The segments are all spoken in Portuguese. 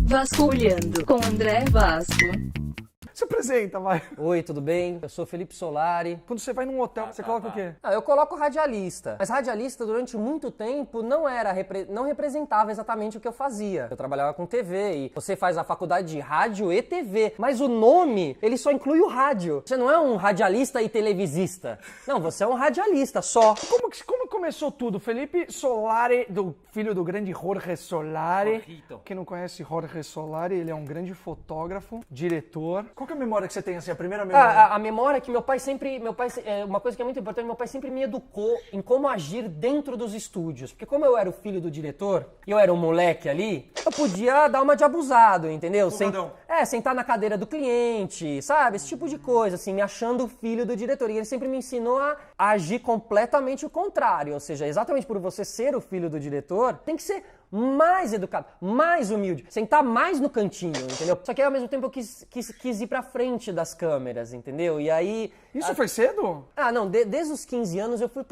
Vasculhando com André Vasco. Se apresenta, vai. Oi, tudo bem? Eu sou Felipe Solari. Quando você vai num hotel, você coloca o quê? Eu coloco radialista. Mas radialista, durante muito tempo, não representava exatamente o que eu fazia. Eu trabalhava com TV e você faz a faculdade de rádio e TV. Mas o nome, ele só inclui o rádio. Você não é um radialista e televisista. Não, você é um radialista só. Como começou tudo? Felipe Solari, filho do grande Jorge Solari. Jorgito. Quem não conhece Jorge Solari, ele é um grande fotógrafo, diretor. Qual que é a memória que você tem, assim, a primeira memória? A memória é que meu pai, uma coisa que é muito importante, meu pai sempre me educou em como agir dentro dos estúdios. Porque como eu era o filho do diretor, e eu era um moleque ali, eu podia dar uma de abusado, entendeu? Sentar na cadeira do cliente, sabe? Esse tipo de coisa, assim, me achando o filho do diretor. E ele sempre me ensinou a agir completamente o contrário. Ou seja, exatamente por você ser o filho do diretor, tem que ser mais educado, mais humilde, sentar mais no cantinho, entendeu? Só que aí, ao mesmo tempo eu quis ir pra frente das câmeras, entendeu? E aí... Isso foi cedo? Não, desde os 15 anos eu fui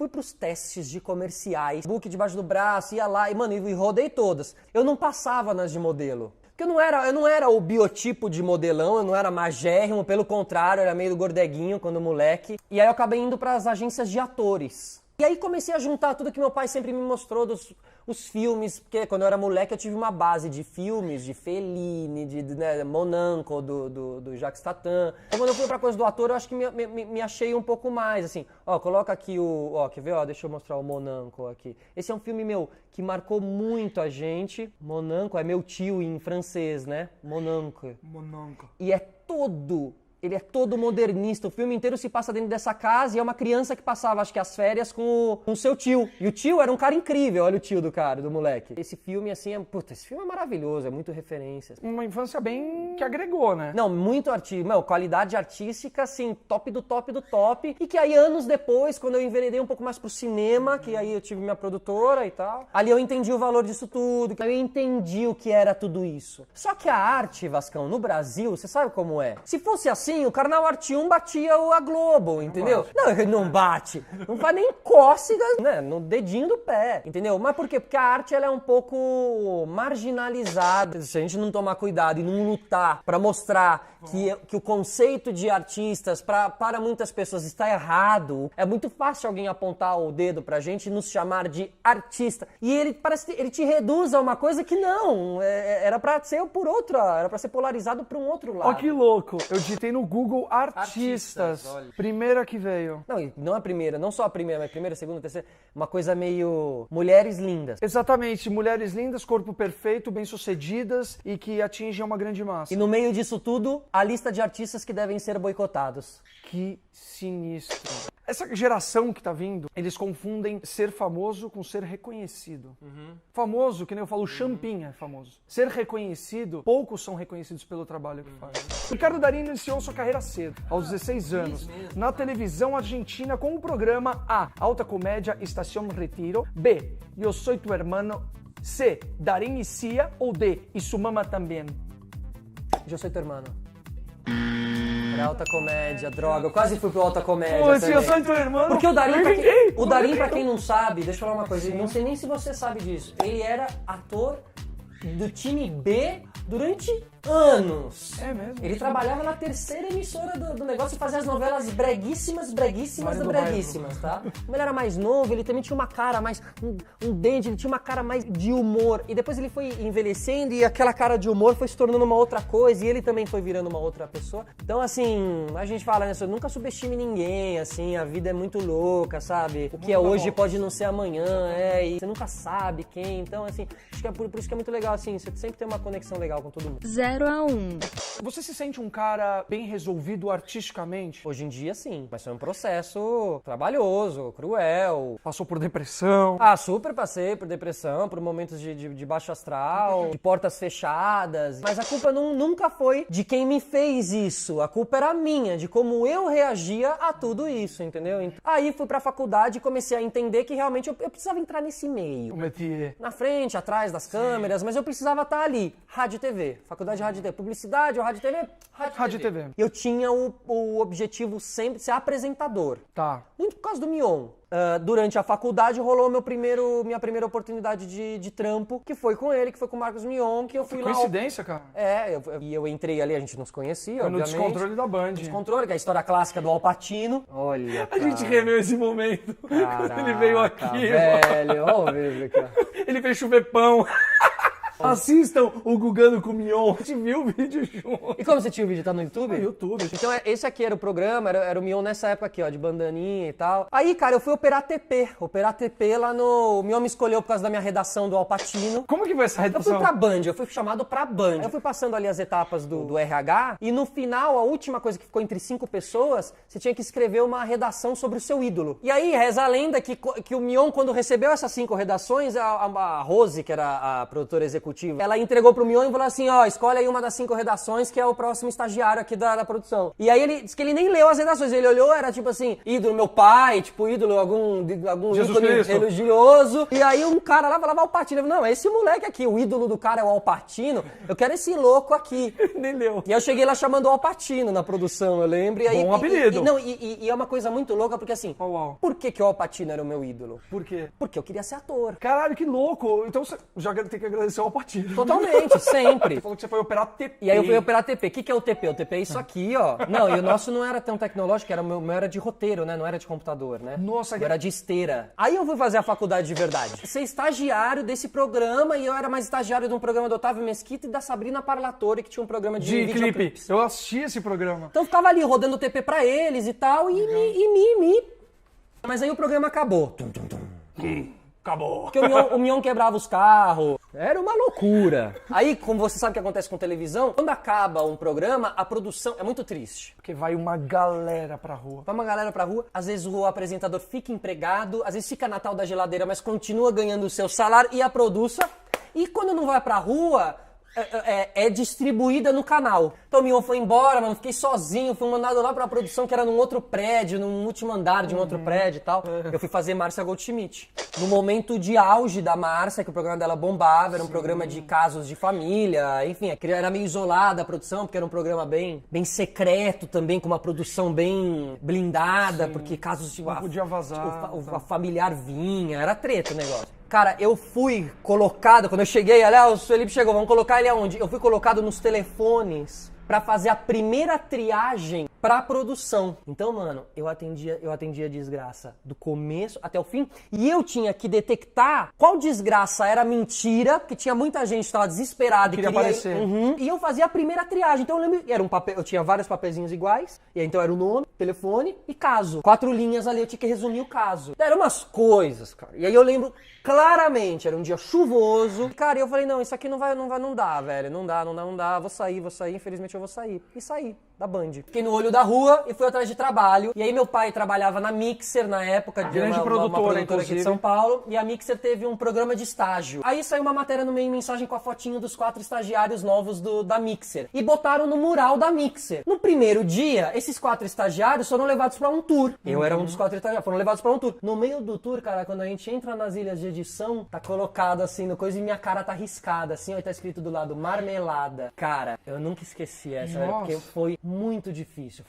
pros testes de comerciais, book debaixo do braço, ia lá e, mano, e rodei todas. Eu não passava nas de modelo. Porque eu não era o biotipo de modelão, eu não era magérrimo, pelo contrário, eu era meio gordeguinho quando moleque. E aí eu acabei indo pras agências de atores. E aí comecei a juntar tudo que meu pai sempre me mostrou os filmes, porque quando eu era moleque eu tive uma base de filmes, de Fellini, de Monaco, do Jacques Tatan. Então quando eu fui pra coisa do ator, eu acho que me achei um pouco mais, assim. Ó, coloca aqui quer ver? Ó, deixa eu mostrar o Monaco aqui. Esse é um filme meu que marcou muito a gente. Monaco é meu tio em francês, né? Monaco. E ele é todo modernista, o filme inteiro se passa dentro dessa casa e é uma criança que passava, acho que as férias com o seu tio. E o tio era um cara incrível, olha o tio do cara, do moleque. Esse filme, assim, esse filme é maravilhoso, é muito referência. Uma infância bem que agregou, né? Não, muito artística, qualidade artística, assim, top do top do top. E que aí, anos depois, quando eu enveredei um pouco mais pro cinema, que aí eu tive minha produtora e tal, ali eu entendi o valor disso tudo, eu entendi o que era tudo isso. Só que a arte, Vascão, no Brasil, você sabe como é? Se fosse assim, o Canal Arte 1 batia a Globo, entendeu? Não, ele não bate. Não faz nem cócega, né? No dedinho do pé, entendeu? Mas por quê? Porque a arte, ela é um pouco marginalizada. Se a gente não tomar cuidado e não lutar pra mostrar que o conceito de artistas para muitas pessoas está errado, é muito fácil alguém apontar o dedo pra gente e nos chamar de artista. E ele parece que ele te reduz a uma coisa que não, era pra ser era pra ser polarizado pra um outro lado. Ó, que louco. Eu digitei no Google artistas. Primeira que veio. Não a primeira, não só a primeira, mas a primeira, a segunda, a terceira. Uma coisa meio mulheres lindas. Exatamente, mulheres lindas, corpo perfeito, bem-sucedidas e que atingem uma grande massa. E no meio disso tudo, a lista de artistas que devem ser boicotados. Que sinistro. Essa geração que tá vindo, eles confundem ser famoso com ser reconhecido. Famoso, que nem eu falo, o Champinha é famoso. Ser reconhecido, poucos são reconhecidos pelo trabalho que fazem. Ricardo Darín iniciou sua carreira cedo, aos 16 anos, na televisão argentina com o programa A, Alta Comédia Estación Retiro, B, Eu Soy Tu Hermano, C, Darín y Cia, ou D, E Su Mama Também. Eu Sou Tu Hermano. Era alta comédia, droga. Eu quase fui pro alta comédia. Pô, Eu Sou Tu Hermano. Porque o Darín, pra quem não sabe, deixa eu falar uma coisa, não sei nem se você sabe disso. Ele era ator do time B durante anos. É mesmo? Ele trabalhava na terceira emissora do negócio e fazia as novelas breguíssimas, tá? Como ele era mais novo, ele também tinha uma cara mais... um dente, ele tinha uma cara mais de humor. E depois ele foi envelhecendo e aquela cara de humor foi se tornando uma outra coisa e ele também foi virando uma outra pessoa. Então, assim, a gente fala, né? Nunca subestime ninguém, assim, a vida é muito louca, sabe? O que é hoje pode não ser amanhã, e você nunca sabe quem. Então, assim, acho que é por isso que é muito legal, assim, você sempre tem uma conexão legal com todo mundo. 0 a 1. Você se sente um cara bem resolvido artisticamente? Hoje em dia, sim. Mas foi um processo trabalhoso, cruel. Passou por depressão? Super passei por depressão, por momentos de baixo astral, de portas fechadas. Mas a culpa nunca foi de quem me fez isso. A culpa era minha, de como eu reagia a tudo isso, entendeu? Aí fui pra faculdade e comecei a entender que realmente eu precisava entrar nesse meio. O métier. Na frente, atrás das câmeras, mas eu precisava estar ali. Rádio e TV. Faculdade de rádio e TV. Publicidade ou rádio e TV? Rádio e TV. Eu tinha o objetivo sempre de ser apresentador. Tá. Muito por causa do Mion. Durante a faculdade rolou minha primeira oportunidade de trampo, que foi com ele, que foi com o Marcos Mion, que eu fui lá... Coincidência, cara. Eu entrei ali, a gente não se conhecia, Foi no obviamente. Descontrole da Band. Descontrole, que é a história clássica do Al Pacino. Olha, A gente reveu esse momento. Caraca, Quando ele veio aqui. velho, vamos ver aqui, ó. Ele fez chover pão. Assistam o Gugano com o Mion. A gente viu o vídeo junto. E como você tinha o vídeo? Tá no YouTube? No YouTube. Então esse aqui era o programa, era o Mion nessa época aqui, ó, de bandaninha e tal. Aí, cara, eu fui operar TP. Operar TP lá no... O Mion me escolheu por causa da minha redação do Al Pacino. Como que foi essa Eu redação? fui pra Band, eu fui chamado pra Band. Eu fui passando ali as etapas do RH e no final, a última coisa que ficou entre 5 pessoas, você tinha que escrever uma redação sobre o seu ídolo. E aí, reza a lenda que o Mion, quando recebeu essas 5 redações, a Rose, que era a produtora executiva, ela entregou pro Mion e falou assim, ó, escolhe aí uma das 5 redações que é o próximo estagiário aqui da produção. E aí ele disse que ele nem leu as redações, ele olhou, era tipo assim, ídolo meu pai, tipo ídolo algum Jesus ícone Cristo. religioso. E aí um cara lá falava Al Pacino. Eu falei, não, é esse moleque aqui, o ídolo do cara é o Al Pacino, eu quero esse louco aqui. Nem leu. E aí eu cheguei lá chamando o Al Pacino na produção, eu lembro. E aí, Bom apelido. E é uma coisa muito louca, porque assim, Uau. por que o Al Pacino era o meu ídolo? Por quê? Porque eu queria ser ator. Caralho, que louco. Então você já tem que agradecer ao partido. Totalmente, sempre. Você falou que você foi operar TP. E aí eu fui operar TP. O que é o TP? O TP é isso aqui, ó. Não, e o nosso não era tão tecnológico, o meu era de roteiro, né? Não era de computador, né? Nossa, Eu era de esteira. Aí eu fui fazer a faculdade de verdade. Ser estagiário desse programa, e eu era mais estagiário de um programa do Otávio Mesquita e da Sabrina Parlatore, que tinha um programa de de clipe. videoclipes. Eu assisti esse programa. Então eu ficava ali rodando o TP pra eles e tal, Mas aí o programa acabou. Acabou. Porque o Mion quebrava os carros. Era uma loucura. Aí, como você sabe o que acontece com televisão, quando acaba um programa, a produção é muito triste. Porque vai uma galera pra rua. Vai uma galera pra rua, às vezes o apresentador fica empregado, às vezes fica na tal da geladeira, mas continua ganhando o seu salário e a produça. E quando não vai pra rua, é distribuída no canal. Então o Mion foi embora, mano, fiquei sozinho, fui mandado lá pra produção que era num outro prédio, num último andar de um outro prédio e tal. Eu fui fazer Márcia Goldschmidt. No momento de auge da Márcia, que o programa dela bombava, era um programa de casos de família, enfim, era meio isolada a produção, porque era um programa bem secreto também, com uma produção bem blindada, porque casos de... Não podia vazar. O familiar vinha, era treta o negócio. Cara, eu fui colocado, quando eu cheguei, olha, o Felipe chegou, vamos colocar ele aonde? Eu fui colocado nos telefones pra fazer a primeira triagem pra produção. Então, mano, eu atendia a desgraça do começo até o fim, e eu tinha que detectar qual desgraça era mentira, porque tinha muita gente que tava desesperada e Queria aparecer. E eu fazia a primeira triagem. Então eu lembro, era um papel, eu tinha vários papeizinhos iguais, e aí então era o nome, telefone e caso. 4 linhas ali, eu tinha que resumir o caso. Eram umas coisas, cara. E aí eu lembro claramente, era um dia chuvoso. Cara, eu falei, não, isso aqui não dá, velho. Não dá. Vou sair, infelizmente eu vou sair. E saí da Band. Fiquei no olho da rua e fui atrás de trabalho. E aí meu pai trabalhava na Mixer na época, de grande uma produtora, aqui de inclusive. São Paulo. E a Mixer teve um programa de estágio. Aí saiu uma matéria no meio, mensagem com a fotinho dos 4 estagiários novos da Mixer. E botaram no mural da Mixer. No primeiro dia, esses 4 estagiários foram levados pra um tour. Eu era um dos 4 estagiários, foram levados pra um tour. No meio do tour, cara, quando a gente entra nas ilhas de edição, tá colocado assim no coisa e minha cara tá riscada, assim, ó, e tá escrito do lado, marmelada. Cara, eu nunca esqueci essa, velho, porque foi muito difícil,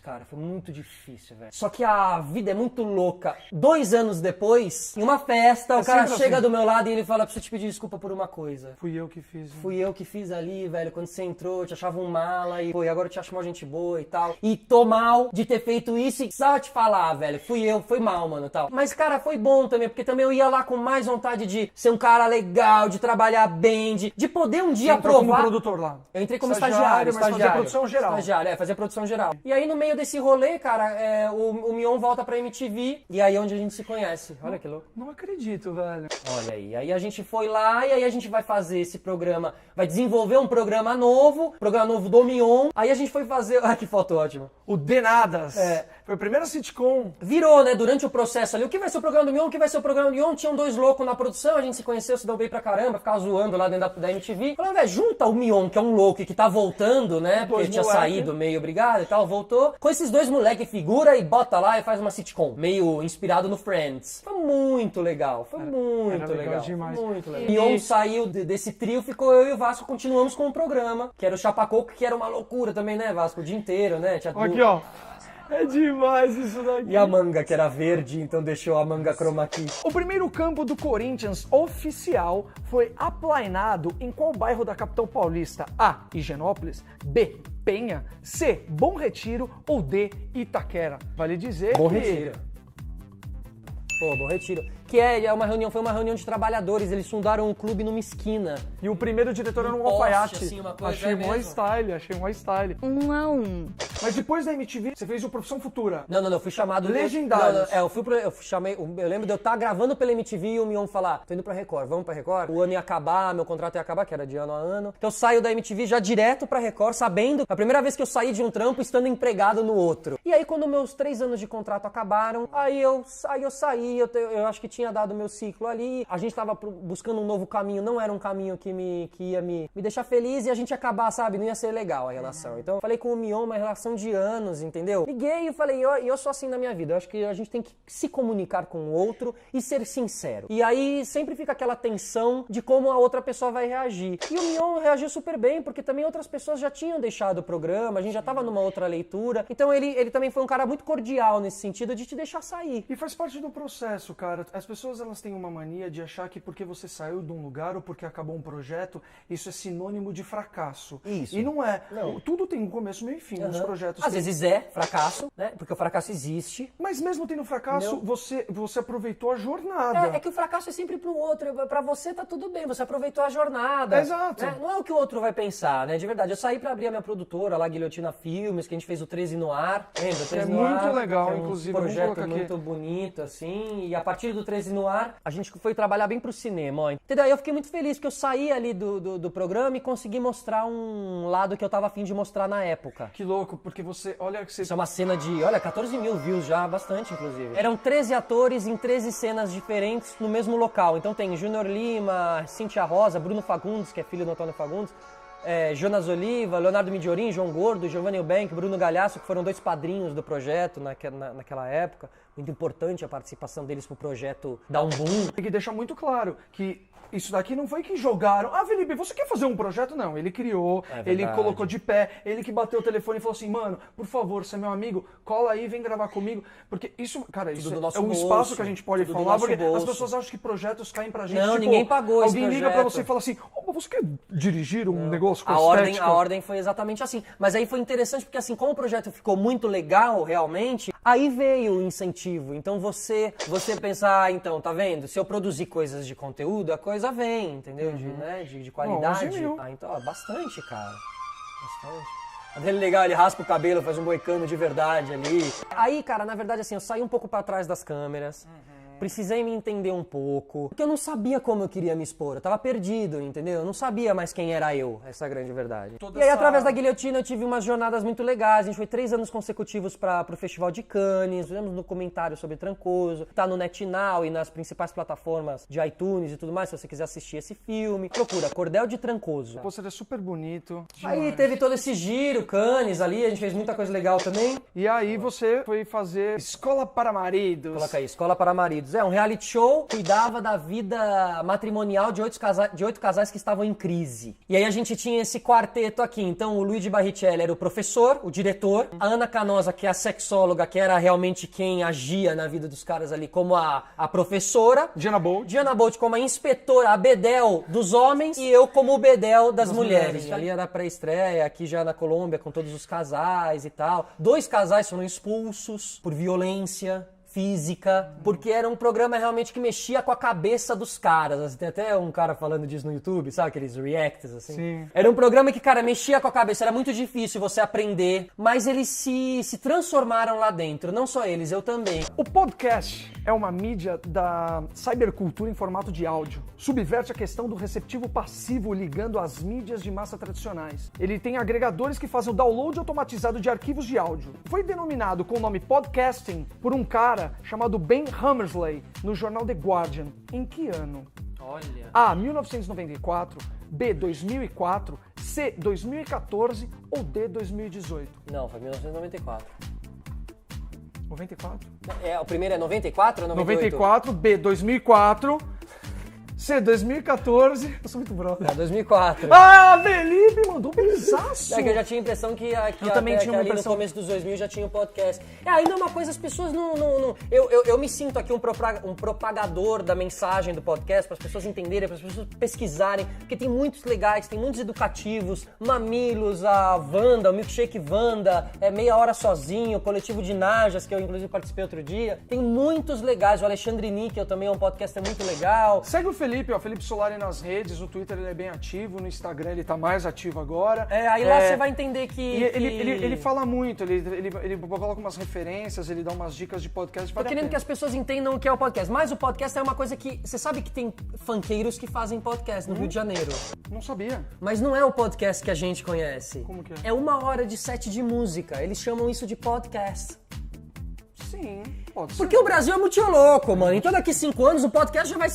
cara, foi muito difícil, velho. Só que a vida é muito louca. 2 anos depois, em uma festa, o cara sempre chega assim. do meu lado e ele fala, preciso te pedir desculpa por uma coisa. Fui eu que fiz. Fui eu que fiz ali, velho, quando você entrou, eu te achava um mala e, pô, e agora eu te acho uma gente boa e tal. E tô mal de ter feito isso e precisava te falar, velho, foi mal, mano, e tal. Mas, cara, foi bom também, porque também eu ia lá com mais vontade de ser um cara legal, de trabalhar bem, de poder um dia Você entrou provar... como produtor lá. Eu entrei como estagiário, mas fazia produção geral. Estagiário, fazia produção geral. E aí, no meio desse rolê, cara, o Mion volta pra MTV, e aí é onde a gente se conhece. Olha que louco. Não acredito, velho. Olha aí. Aí a gente foi lá, e aí a gente vai fazer esse programa, vai desenvolver um programa novo do Mion. Aí a gente foi fazer... Ah, que foto ótima. O Denadas. Foi a primeira sitcom. Virou, né, durante o processo ali, o que vai ser o programa do Mion, o que vai ser o programa do Mion, tinham 2 loucos na produção, a gente se conheceu, se deu bem pra caramba, ficava zoando lá dentro da MTV. Falei, velho, junta o Mion, que é um louco e que tá voltando, né, porque tinha moleque. saído meio brigado. ligado? E tal, voltou. Com esses dois moleque figura e bota lá e faz uma sitcom, meio inspirado no Friends. Foi muito legal, foi muito legal. Demais. Foi muito legal. Mion saiu desse trio, ficou eu e o Vasco, continuamos com o programa, que era o Chapacoco, que era uma loucura também, né, Vasco? O dia inteiro, né? Tinha Aqui, ó. É demais isso daqui. E a manga, que era verde, então deixou a manga chroma key. O primeiro campo do Corinthians oficial foi aplainado em qual bairro da capital paulista? A. Higienópolis, B. Penha, C. Bom Retiro ou D. Itaquera? Vale dizer Bom que... Retiro. Pô, Bom Retiro. Que foi uma reunião de trabalhadores, eles fundaram um clube numa esquina. E o primeiro diretor era um poste, alfaiate. assim, uma coisa, Achei é mó mesmo. style, achei mó style. 1 a 1. Mas depois da MTV, você fez o Profissão Futura. Não, eu fui chamado... Legendários. Eu lembro de eu estar gravando pela MTV e o Mion falar, tô indo pra Record, vamos pra Record? O ano ia acabar, meu contrato ia acabar, que era de ano a ano. Então eu saio da MTV já direto pra Record, sabendo, a primeira vez que eu saí de um trampo, estando empregado no outro. E aí quando meus 3 anos de contrato acabaram, aí eu saí, eu acho que tinha dado meu ciclo ali, a gente tava buscando um novo caminho, não era um caminho que ia me deixar feliz e a gente ia acabar, sabe, não ia ser legal a relação. Então eu falei com o Mion, uma relação de anos, entendeu? Liguei e falei, eu sou assim na minha vida, eu acho que a gente tem que se comunicar com o outro e ser sincero. E aí sempre fica aquela tensão de como a outra pessoa vai reagir. E o Mion reagiu super bem, porque também outras pessoas já tinham deixado o programa, a gente já tava numa outra leitura, então ele também foi um cara muito cordial nesse sentido de te deixar sair. E faz parte do processo, cara. As pessoas, elas têm uma mania de achar que porque você saiu de um lugar ou porque acabou um projeto, isso é sinônimo de fracasso. Isso. E não é. Não. Tudo tem um começo, meio e fim. Os projetos Às têm- vezes é fracasso, né? Porque o fracasso existe. Mas mesmo tendo fracasso, Não. você aproveitou a jornada. É que o fracasso é sempre pro outro. Pra você tá tudo bem, você aproveitou a jornada. Exato. Né? Não é o que o outro vai pensar, né? De verdade. Eu saí pra abrir a minha produtora, lá, Guilhotina Filmes, que a gente fez o 13 no ar. Lembra? 13 no muito ar, legal, que é um inclusive, vamos projeto colocar aqui. muito bonito, assim. E a partir do 13 no ar, a gente foi trabalhar bem pro cinema, ó. Entendeu? Aí eu fiquei muito feliz, porque eu saí ali do programa e consegui mostrar um lado que eu tava afim de mostrar na época. Que louco, porque você... Olha que você... Isso é uma cena de, 14 mil views já, bastante inclusive. Eram 13 atores em 13 cenas diferentes no mesmo local. Então tem Júnior Lima, Cíntia Rosa, Bruno Fagundes, que é filho do Antônio Fagundes, Jonas Oliva, Leonardo Midiorin, João Gordo, Giovanni Eubank, Bruno Galhaço, que foram 2 padrinhos do projeto naquela época. Muito importante a participação deles pro projeto dar um boom. Tem que deixar muito claro que isso daqui não foi que jogaram. Ah, Felipe, você quer fazer um projeto? Não, ele criou, ele colocou de pé, ele que bateu o telefone e falou assim, mano, por favor, você é meu amigo, cola aí, vem gravar comigo. Porque isso, cara, isso do nosso é um bolso, espaço que a gente pode tudo do falar, nosso porque as bolso. pessoas acham que projetos caem pra gente. Não, tipo, ninguém pagou esse alguém liga pra projeto. você e fala assim, oh, você quer dirigir um negócio com A ordem, estética? a ordem foi exatamente assim. Mas aí foi interessante porque assim, como o projeto ficou muito legal realmente, aí veio o incentivo. Então você pensar, então, tá vendo? Se eu produzir coisas de conteúdo, a coisa vem, entendeu? De qualidade. 11 mil. Então, bastante, cara. Bastante. A dele legal, ele raspa o cabelo, faz um moicano de verdade ali. Aí, cara, na verdade, assim, eu saí um pouco pra trás das câmeras. Precisei me entender um pouco, porque eu não sabia como eu queria me expor, eu tava perdido, entendeu? Eu não sabia mais quem era eu, essa é a grande verdade. E aí, através da Guilhotina, eu tive umas jornadas muito legais, a gente foi 3 anos consecutivos pro Festival de Cannes, fizemos um documentário sobre Trancoso, tá no NetNow e nas principais plataformas de iTunes e tudo mais, se você quiser assistir esse filme. Procura, Cordel de Trancoso. Pô, você é super bonito. Aí teve todo esse giro, Cannes ali, a gente fez muita coisa legal também. E aí você foi fazer Escola para Maridos. Coloca aí, Escola para Maridos. É um reality show que cuidava da vida matrimonial de 8 casais que estavam em crise. E aí a gente tinha esse quarteto aqui. Então o Luigi Barrichelli era o professor, o diretor. A Ana Canosa, que é a sexóloga, que era realmente quem agia na vida dos caras ali como a professora. Diana Bolt. Diana Bolt como a inspetora, a Bedel dos homens. E eu como o Bedel das mulheres. Ali era pré-estreia, aqui já na Colômbia, com todos os casais e tal. 2 casais foram expulsos por violência física, porque era um programa realmente que mexia com a cabeça dos caras. Assim, tem até um cara falando disso no YouTube, sabe? Aqueles reacts, assim. Sim. Era um programa que, cara, mexia com a cabeça. Era muito difícil você aprender, mas eles se transformaram lá dentro. Não só eles, eu também. O podcast é uma mídia da cybercultura em formato de áudio. Subverte a questão do receptivo passivo ligando às mídias de massa tradicionais. Ele tem agregadores que fazem o download automatizado de arquivos de áudio. Foi denominado com o nome podcasting por um cara chamado Ben Hammersley no jornal The Guardian. Em que ano? Olha. A. 1994, B. 2004, C, 2014 ou D, 2018? Não, foi 1994. 94? O primeiro é 94 ou 98? 94, B, 2004, C, 2014. Eu sou muito brother. É, 2004. Ah, Felipe mandou benzaço. É que eu já tinha a impressão que também tinha uma ali impressão. no começo dos 2000 já tinha o podcast. Ainda é uma coisa, as pessoas não. Eu me sinto aqui um propagador da mensagem do podcast, para as pessoas entenderem, para as pessoas pesquisarem, porque tem muitos legais, tem muitos educativos, Mamilos, a Wanda, o Milkshake Wanda, Meia Hora Sozinho, o Coletivo de Najas, que eu inclusive participei outro dia. Tem muitos legais, o Alexandre Níquel também é um podcast muito legal. Segue o Felipe, ó, Felipe Solari nas redes, no Twitter ele é bem ativo, no Instagram ele tá mais ativo agora. Aí lá você vai entender que... E ele fala muito, ele coloca umas referências, ele dá umas dicas de podcast. Tô querendo que as pessoas entendam o que é o podcast, mas o podcast é uma coisa que... Você sabe que tem funkeiros que fazem podcast no Rio de Janeiro. Não sabia. Mas não é o podcast que a gente conhece. Como que é? É 1 hora de set de música. Eles chamam isso de podcast. Sim, pode ser. Porque o Brasil é muito louco, mano. Então daqui 5 anos o podcast já vai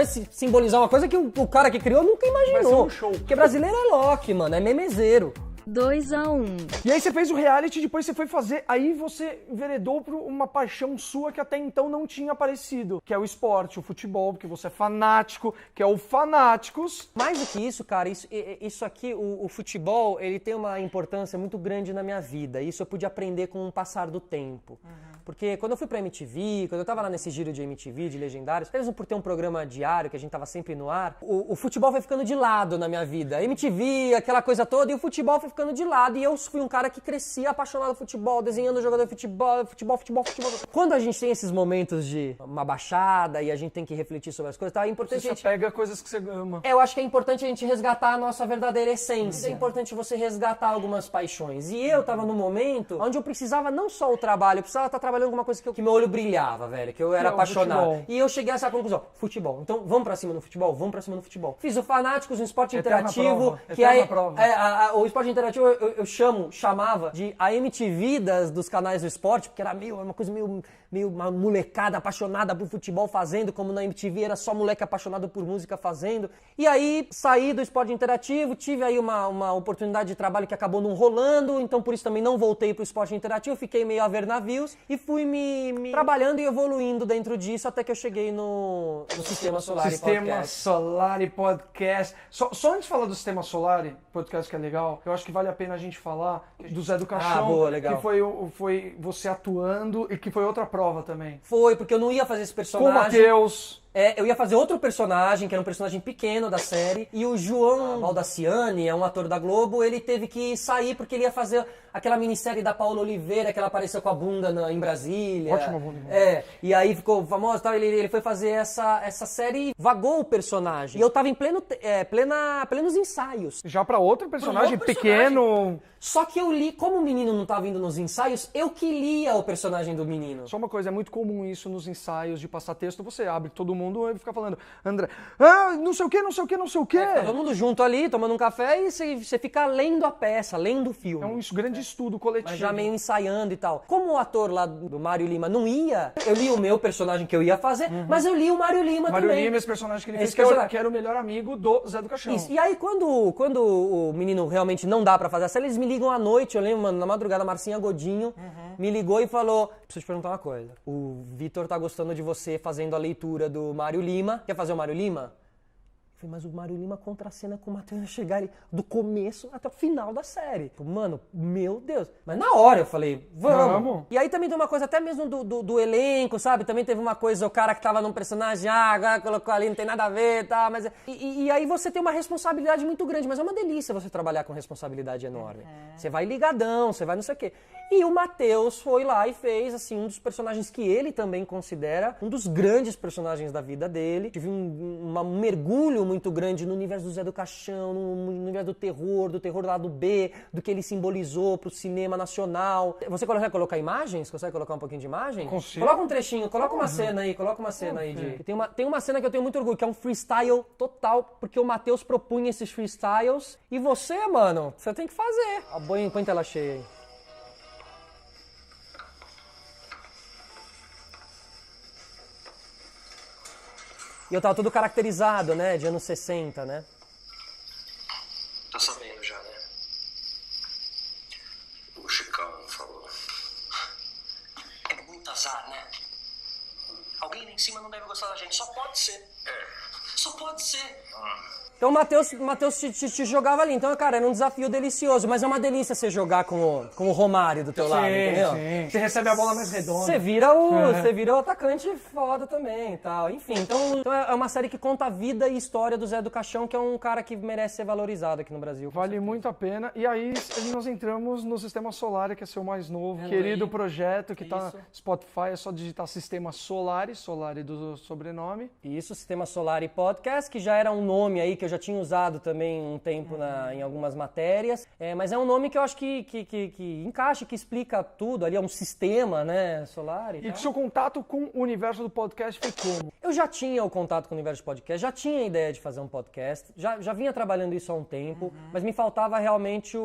simbolizar uma coisa que o cara que criou nunca imaginou. Vai ser um show. Porque brasileiro é Loki, mano. É memezeiro. 2-1. E aí você fez o reality, depois você foi fazer, aí você enveredou por uma paixão sua que até então não tinha aparecido, que é o esporte, o futebol, porque você é fanático, que é o Fanáticos. Mais do que isso, cara, isso aqui, o futebol, ele tem uma importância muito grande na minha vida. Isso eu pude aprender com o passar do tempo. Porque quando eu fui pra MTV, quando eu tava lá nesse giro de MTV, de Legendários, mesmo por ter um programa diário, que a gente tava sempre no ar, o futebol foi ficando de lado na minha vida. A MTV, aquela coisa toda, e o futebol foi ficando de lado. E eu fui um cara que crescia apaixonado por futebol, desenhando jogador de futebol. Quando a gente tem esses momentos de uma baixada e a gente tem que refletir sobre as coisas, tá? É importante Você só pega coisas que você ama. eu acho que é importante a gente resgatar a nossa verdadeira essência. É importante você resgatar algumas paixões. E eu tava num momento onde eu precisava não só o trabalho, eu precisava estar trabalhando alguma coisa que meu olho brilhava, velho, que eu era apaixonado. Futebol. E eu cheguei a essa conclusão, futebol. Então vamos pra cima no futebol, vamos pra cima no futebol. Fiz o Fanáticos, um esporte interativo, que aí o esporte interativo eu chamava de a MTV dos canais do esporte, porque era uma coisa meio uma molecada apaixonada por futebol fazendo, como na MTV era só moleque apaixonado por música fazendo. E aí saí do esporte interativo, tive aí uma oportunidade de trabalho que acabou não rolando, então por isso também não voltei pro esporte interativo, fiquei meio a ver navios e fui me trabalhando e evoluindo dentro disso até que eu cheguei no Sistema Solar Sistema Solar Podcast. Só antes de falar do Sistema Solar Podcast, que é legal, eu acho que vale a pena a gente falar do Zé do Caixão, boa, legal. que foi você atuando e que foi outra prova também. Foi, porque eu não ia fazer esse Com o personagem. Matheus. Eu ia fazer outro personagem, que era um personagem pequeno da série, e o João Baldaciani, é um ator da Globo, ele teve que sair porque ele ia fazer aquela minissérie da Paula Oliveira, que ela apareceu com a bunda em Brasília. Ótima bunda. E aí ficou famoso e tal, ele foi fazer essa série e vagou o personagem. E eu tava em plenos ensaios. Já pra outro personagem Pra um outro personagem. pequeno. Só que eu li, como o menino não tava indo nos ensaios, eu que lia o personagem do menino. Só uma coisa, é muito comum isso nos ensaios de passar texto, você abre todo mundo e fica falando, André, não sei o que. Tá todo mundo junto ali, tomando um café e você fica lendo a peça, lendo o filme. É um grande estudo coletivo. Mas já meio ensaiando e tal. Como o ator lá do Mário Lima não ia, eu li o meu personagem que eu ia fazer, mas eu li o Mário Lima Mário também. Lima, esse personagem que ele Esse fez, personagem. que era o melhor amigo do Zé do Caixão. Isso. E aí, quando o menino realmente não dá pra fazer a série, eles me ligam à noite, eu lembro, mano, na madrugada, a Marcinha Godinho me ligou e falou, preciso te perguntar uma coisa, o Vitor tá gostando de você fazendo a leitura do Mário Lima, quer fazer o Mário Lima? Eu falei, mas o Mário Lima contra a cena com o Matheus chegar ali do começo até o final da série. Mano, meu Deus. Mas na hora eu falei, vamos. E aí também tem uma coisa, até mesmo do elenco, sabe? Também teve uma coisa, o cara que tava num personagem, agora colocou ali, não tem nada a ver, tá? Mas e aí você tem uma responsabilidade muito grande, mas é uma delícia você trabalhar com responsabilidade enorme. Você vai ligadão, você vai não sei o quê. E o Matheus foi lá e fez, assim, um dos personagens que ele também considera um dos grandes personagens da vida dele. Tive um mergulho muito grande no universo do Zé do Caixão, no universo do terror lado B, do que ele simbolizou pro cinema nacional. Você consegue colocar imagens? Consegue colocar um pouquinho de imagem? Consigo. Coloca um trechinho, coloca uma cena aí, Tem uma cena que eu tenho muito orgulho, que é um freestyle total, porque o Matheus propunha esses freestyles, e você, mano, você tem que fazer. Põe tela cheia aí. E eu tava todo caracterizado, né, de anos 60, né? Tô sabendo. azar, né? Alguém lá em cima não deve gostar da gente. Só pode ser. Só pode ser. Então o Matheus te jogava ali. Então, cara, era um desafio delicioso. Mas é uma delícia você jogar com o Romário do teu lado, entendeu? Sim. Você recebe a bola mais redonda. Você vira o atacante foda também e tal. Enfim, então é uma série que conta a vida e história do Zé do Caixão, que é um cara que merece ser valorizado aqui no Brasil. Vale muito a pena. E aí nós entramos no Sistema Solar, que é seu mais novo, querido projeto, que tá no Spotify. É só digitar Sistema Solari, Solari do sobrenome. Isso, Sistema Solar e Podcast, que já era um nome aí que eu já tinha usado também um tempo em algumas matérias. Mas é um nome que eu acho que encaixa, que explica tudo. Ali é um sistema, né, solar e que seu contato com o universo do podcast foi como? Eu já tinha o contato com o universo de podcast, já tinha a ideia de fazer um podcast, já vinha trabalhando isso há um tempo, mas me faltava realmente o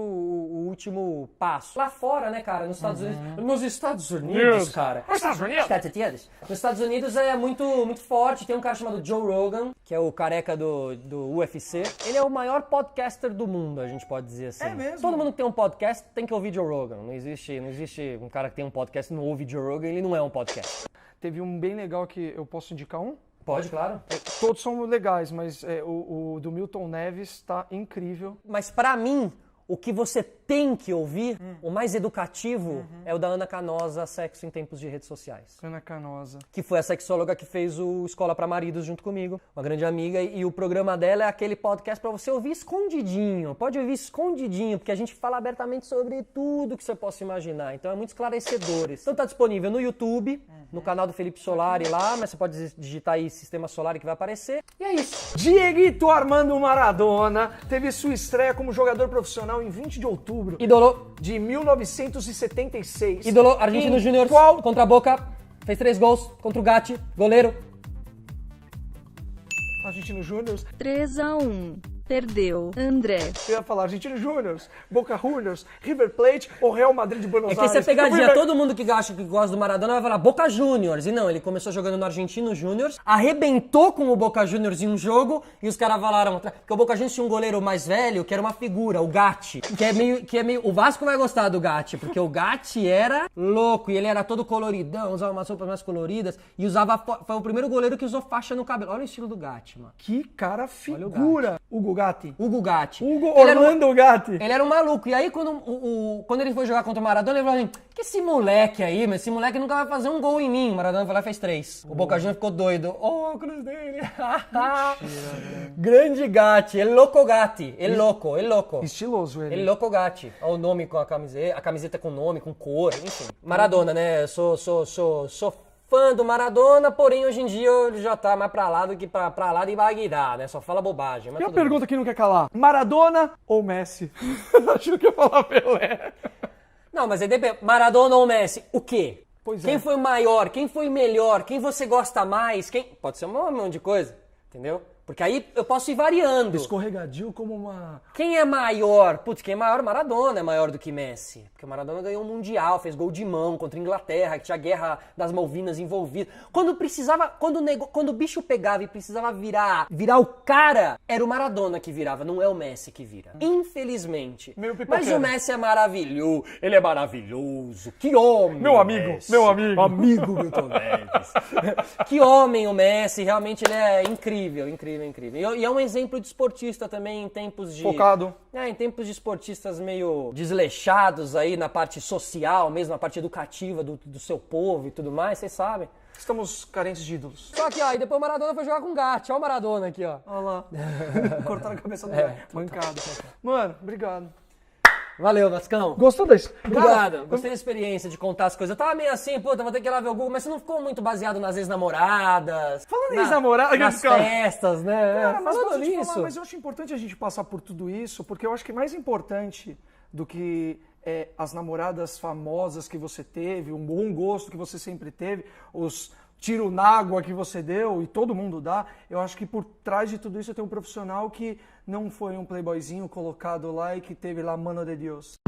último passo. Lá fora, né, cara, nos Estados Unidos. Nos Estados Unidos, cara. Nos Estados Unidos? Nos Estados Unidos é muito, muito forte. Tem um cara chamado Joe Rogan, que é o careca do UFC. Ele é o maior podcaster do mundo, a gente pode dizer assim. É mesmo? Todo mundo que tem um podcast tem que ouvir Joe Rogan. Não existe um cara que tem um podcast e não ouve Joe Rogan, ele não é um podcast. Teve um bem legal que eu posso indicar um? Pode, claro. Todos são legais, mas o do Milton Neves tá incrível. Mas pra mim, o que você tem que ouvir, o mais educativo, é o da Ana Canosa, Sexo em Tempos de Redes Sociais. Ana Canosa. Que foi a sexóloga que fez o Escola para Maridos junto comigo, uma grande amiga, e o programa dela é aquele podcast para você ouvir escondidinho. Pode ouvir escondidinho, porque a gente fala abertamente sobre tudo que você possa imaginar. Então é muito esclarecedor. Então tá disponível no YouTube, no canal do Felipe Solari lá, mas você pode digitar aí Sistema Solari que vai aparecer. E é isso. Dieguito Armando Maradona teve sua estreia como jogador profissional em 20 de outubro Ídolo de 1976. Ídolo, Argentino Júnior, contra a Boca, fez 3 gols, contra o Gatti, goleiro. Argentino Júnior. 3-1. Perdeu. André. Eu ia falar Argentino Júnior, Boca Juniors, River Plate ou Real Madrid de Buenos É que Aires. essa pegadinha, todo mundo que acha que gosta do Maradona vai falar Boca Juniors. E não, ele começou jogando no Argentino Júniors, arrebentou com o Boca Juniors em um jogo e os caras falaram, porque o Boca Juniors tinha um goleiro mais velho que era uma figura, o Gatti, que é meio, o Vasco vai gostar do Gatti, porque o Gatti era louco e ele era todo coloridão, usava umas roupas mais coloridas e foi o primeiro goleiro que usou faixa no cabelo. Olha o estilo do Gatti, mano. Que cara figura. Hugo Gatti. Hugo Gatti. Orlando Gatti. Ele era um maluco. E aí, quando ele foi jogar contra o Maradona, ele falou assim, que esse moleque aí, mas esse moleque nunca vai fazer um gol em mim. O Maradona foi lá e fez 3. O Boca Juniors ficou doido. Oh, o cruz dele. Grande Gatti. El Loco Gatti. El Loco. Estiloso ele. El Loco Gatti. Olha o nome com a camiseta com nome, com cor, enfim. Maradona, né? Eu sou fã do Maradona, porém hoje em dia ele já tá mais pra lá do que pra lá de Bagdá, né? Só fala bobagem. Mas e a pergunta que não quer calar, Maradona ou Messi? Acho que eu ia falar Pelé. Não, mas aí depende. Maradona ou Messi, o quê? Pois quem foi maior, quem foi melhor, quem você gosta mais, Pode ser um monte de coisa, entendeu? Porque aí eu posso ir variando. Escorregadio como uma... Quem é maior? Putz, quem é maior? Maradona é maior do que Messi. Porque o Maradona ganhou um Mundial, fez gol de mão contra a Inglaterra, que tinha a Guerra das Malvinas envolvida. Quando o bicho pegava e precisava virar o cara, era o Maradona que virava, não é o Messi que vira. Infelizmente. Mas o Messi é maravilhoso. Ele é maravilhoso. Que homem! Meu amigo. Amigo Milton Neves. Que homem o Messi, realmente ele é incrível. E é um exemplo de esportista também em tempos de... Focado. Em tempos de esportistas meio desleixados aí na parte social, mesmo na parte educativa do seu povo e tudo mais, vocês sabem. Estamos carentes de ídolos. Só que, ó, e depois o Maradona foi jogar com o Gatti. Olha o Maradona aqui, ó. Olha lá. Cortaram a cabeça do mancada. Mano, obrigado. Valeu, Vascão. Gostou disso? Obrigado. Gostei da experiência de contar as coisas. Eu tava meio assim, puta, vou ter que ir lá ver o Google, mas você não ficou muito baseado nas ex-namoradas? Falando em ex-namoradas... Nas festas, né? Cara, mas falando nisso. Mas eu acho importante a gente passar por tudo isso, porque eu acho que mais importante do que as namoradas famosas que você teve, um bom gosto que você sempre teve, os tiro na água que você deu e todo mundo dá, eu acho que por trás de tudo isso tem um profissional que não foi um playboyzinho colocado lá e que teve lá mano de Deus.